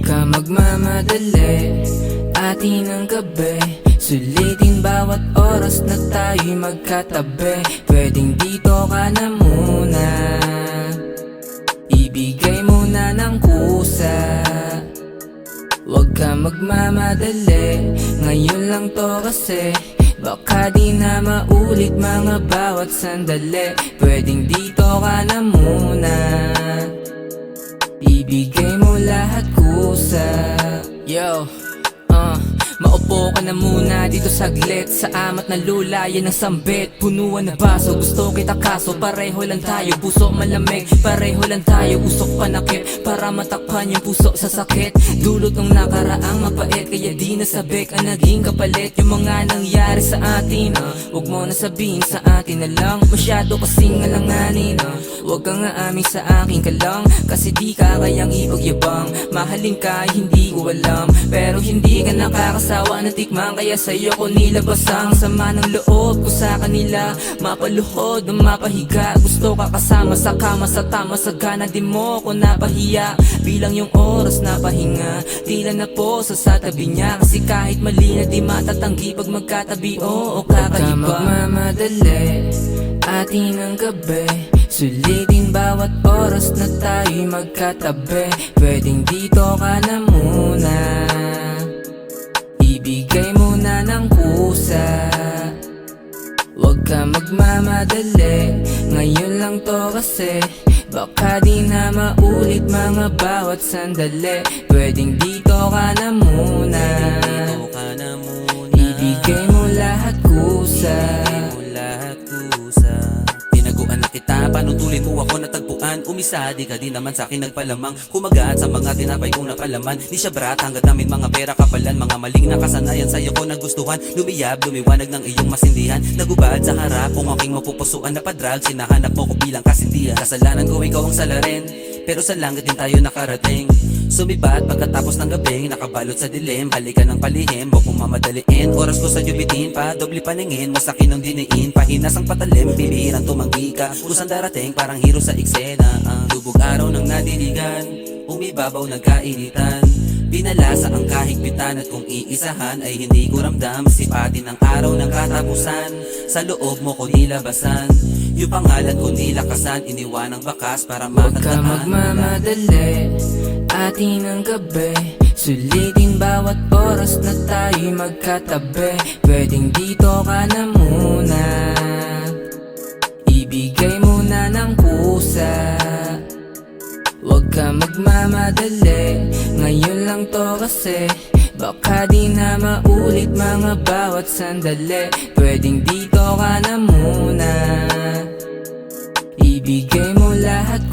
ka magmamadali, atin ang gabi. Sulitin bawat oras na tayo'y magkatabi. Pwedeng dito ka na muna, ibigay mo na ng kusa. Huwag ka magmamadali, ngayon lang to kasi. Baka di na maulit mga bawat sandali. Pwedeng dito ka na muna, ibigay mo lahat kusa. Yo, maupo ka na muna dito saglit. Sa amat na lulayan ng sambit, punuan na baso. Gusto kita kaso pareho lang tayo, puso malamig. Pareho lang tayo, usok panakip, para matakpan yung puso sa sakit. Dulot ng nakaraang mapait, kaya di nasabik ang naging kapalit. Yung mga nangyari sa atin, huwag mo na sabihin sa atin na lang. Masyado kasing alanganin, huwag kang aamin sa akin ka lang. Kasi di ka kayang ipagyabang. Mahalin ka hindi ko alam, pero hindi ka nakakasawa na tikman. Kaya sa'yo ko nilabas ang sama ng loob ko sa kanila. Mapaluhod o mapahiga, gusto ka kasama sa kama, sa tama, sa gana. Di mo ko napahiya, bilang yung oras na pahinga. Tila na po sa tabi niya, kasi kahit mali na di matatanggi pag magkatabi. Oo, kakaiba. Huwag ka magmamadali, atin ang gabi. Sulitin bawat oras na tayo'y magkatabi. Pwedeng dito ka na muna, ibigay mo na ng kusa. Huwag ka magmamadali, ngayon lang to kasi. Baka di na maulit mga bawat sandali. Pwedeng dito ka na muna, ibigay mo lahat kusa. Tinaguan na kita, panutulin mo ako natagpuan. Umisa, di ka di naman sa'kin nagpalamang. Kumagat sa mga tinapay kong napalaman. Di siya brat, hanggat namin mga pera kapalan. Mga maling nakasanayan sa'yo ko nagustuhan. Lumiyab, lumiwanag ng iyong masindihan. Nagubad sa harap kung aking mapupusuan. Napadrag, sinahanap mo ko bilang kasindihan. Kasalanan ko ikaw ang salarin, pero sa langit din tayo nakarating. Sumibat pagkatapos ng gabi, nakabalot sa dilim. Halika ng palihim, huwag mong mamadaliin. Oras ko sa bitin pa, doble paningin mo sa'kin ang diniin. Pahinas ang patalim, bibihirang tumanggi ka. Kusang darating, parang hero sa eksena. Lubog araw ng nadiligan, umibabaw nagkainitan. Pinalasa ang kahigpitan at kung iisahan ay hindi ko ramdam. Sipatin ang araw ng katapusan, sa loob mo ko nilabasan. Yung pangalan ko nilakasan, iniwan ang bakas para Huwag ka matandaan. magmamadali, atin ang gabi. Sulitin bawat oras na tayo'y magkatabi. Pwedeng dito ka na muna, ibigay mo na ng kusa. Huwag ka magmamadali, ngayon lang to kasi. Baka di na maulit mga bawat sandali. Pwedeng dito ka na muna, ibigay mo lahat